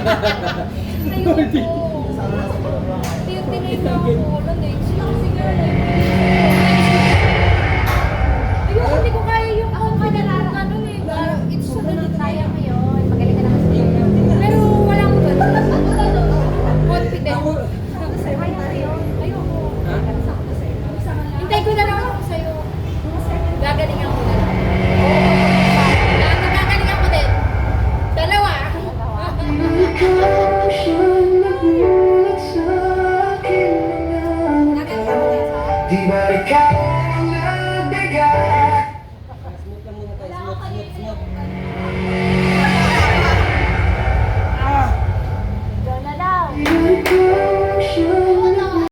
Ayoko. Tinay na ako. Wala na. Sila kasi girl eh. Ayoko, hindi ko kaya yung ganun eh. It's so ganito. Kaya mo yun. Magaling ka naman sa iyo. Pero walang confident. Kaya mo yun. Ayoko. Hintay ko na lang ako sa'yo. Gagalingan ko na lang. Gagalingan ko din. Dalawa. Di ba ikaw ang nagbigay